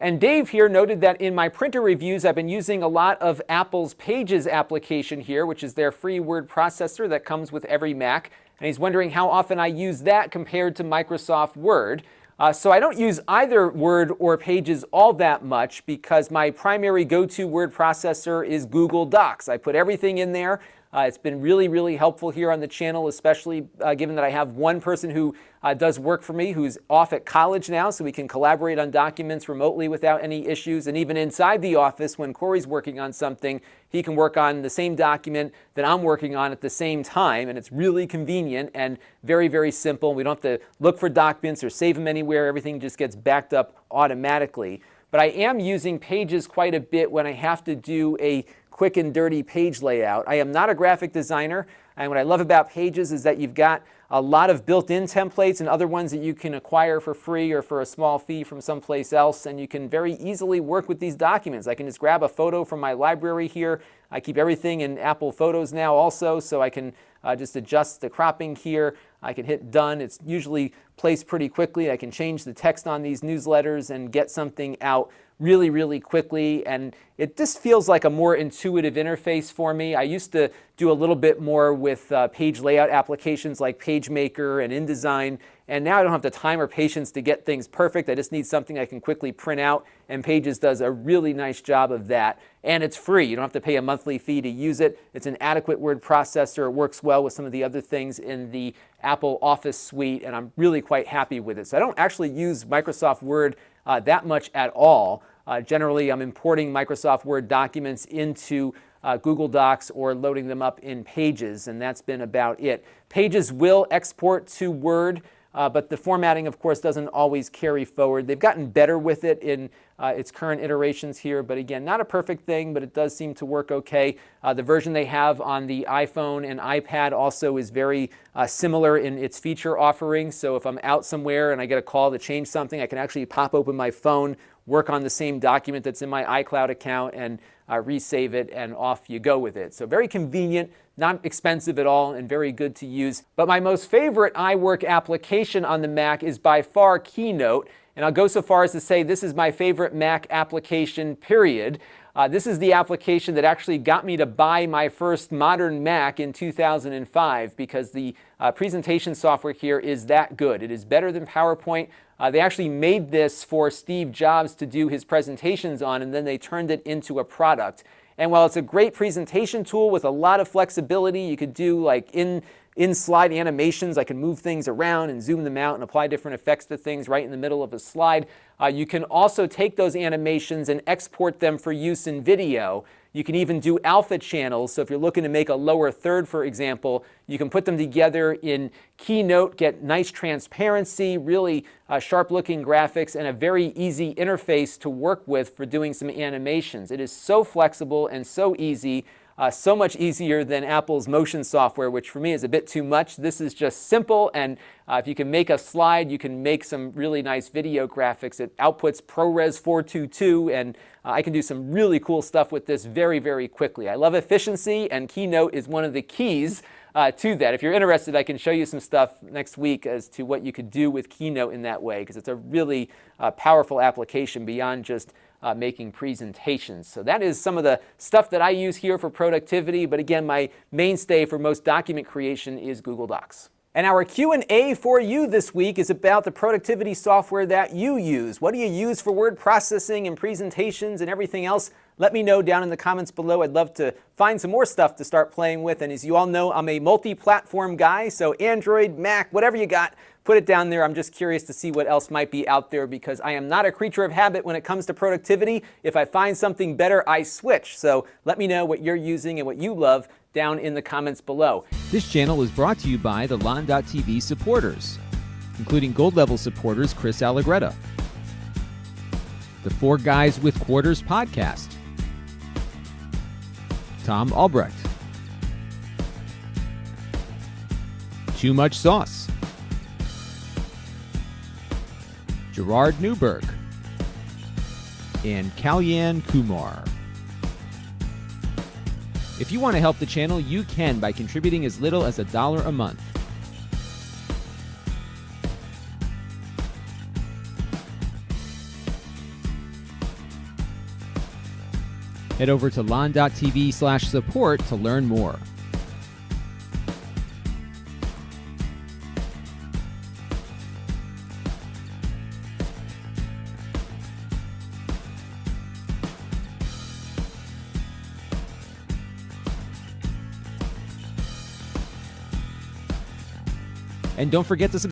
And Dave here noted that in my printer reviews, I've been using a lot of Apple's Pages application here, which is their free word processor that comes with every Mac. And he's wondering how often I use that compared to Microsoft Word. So I don't use either Word or Pages all that much because my primary go-to word processor is Google Docs. I put everything in there. It's been really, really helpful here on the channel, especially given that I have one person who does work for me who's off at college now, so we can collaborate on documents remotely without any issues. And even inside the office, when Corey's working on something, he can work on the same document that I'm working on at the same time. And it's really convenient and very, very simple. We don't have to look for documents or save them anywhere. Everything just gets backed up automatically. But I am using Pages quite a bit when I have to do a quick and dirty page layout. I am not a graphic designer, and what I love about Pages is that you've got a lot of built-in templates and other ones that you can acquire for free or for a small fee from someplace else, and you can very easily work with these documents. I can just grab a photo from my library here. I keep everything in Apple Photos now also, so I can just adjust the cropping here. I can hit done. It's usually placed pretty quickly. I can change the text on these newsletters and get something out really, really quickly, and it just feels like a more intuitive interface for me. I used to do a little bit more with page layout applications like PageMaker and InDesign, and now I don't have the time or patience to get things perfect. I just need something I can quickly print out, and Pages does a really nice job of that. And it's free. You don't have to pay a monthly fee to use it. It's an adequate word processor. It works well with some of the other things in the Apple Office suite, and I'm really quite happy with it. So I don't actually use Microsoft Word that much at all. Generally, I'm importing Microsoft Word documents into Google Docs or loading them up in Pages, and that's been about it. Pages will export to Word, but the formatting, of course, doesn't always carry forward. They've gotten better with it in its current iterations here, but again, not a perfect thing, but it does seem to work okay. The version they have on the iPhone and iPad also is very similar in its feature offering. So if I'm out somewhere and I get a call to change something, I can actually pop open my phone, work on the same document that's in my iCloud account, and resave it, and off you go with it. So very convenient, not expensive at all, and very good to use. But my most favorite iWork application on the Mac is by far Keynote, and I'll go so far as to say this is my favorite Mac application, period. This is the application that actually got me to buy my first modern Mac in 2005 because the presentation software here is that good. It is better than PowerPoint. They actually made this for Steve Jobs to do his presentations on, and then they turned it into a product. And while it's a great presentation tool with a lot of flexibility, you could do like in-slide animations. I can move things around and zoom them out and apply different effects to things right in the middle of a slide. You can also take those animations and export them for use in video. You can even do alpha channels. So if you're looking to make a lower third, for example, you can put them together in Keynote, get nice transparency, really sharp-looking graphics, and a very easy interface to work with for doing some animations. It is so flexible and so easy. So much easier than Apple's motion software, which for me is a bit too much. This is just simple, and if you can make a slide, you can make some really nice video graphics. It outputs ProRes 422, and I can do some really cool stuff with this very, very quickly. I love efficiency, and Keynote is one of the keys to that. If you're interested, I can show you some stuff next week as to what you could do with Keynote in that way, because it's a really powerful application beyond just making presentations. So that is some of the stuff that I use here for productivity, but again, my mainstay for most document creation is Google Docs. And our Q&A for you this week is about the productivity software that you use. What do you use for word processing and presentations and everything else? Let me know down in the comments below. I'd love to find some more stuff to start playing with. And as you all know, I'm a multi-platform guy, so Android, Mac, whatever you got, put it down there. I'm just curious to see what else might be out there because I am not a creature of habit when it comes to productivity. If I find something better, I switch. So let me know what you're using and what you love down in the comments below. This channel is brought to you by the Lon.TV supporters, including gold level supporters Chris Allegretta, the Four Guys with Quarters podcast, Tom Albrecht, Too Much Sauce, Gerard Newberg, and Kalyan Kumar. If you want to help the channel, you can by contributing as little as $1 a month. Head over to Lon.TV/support to learn more. And don't forget to subscribe.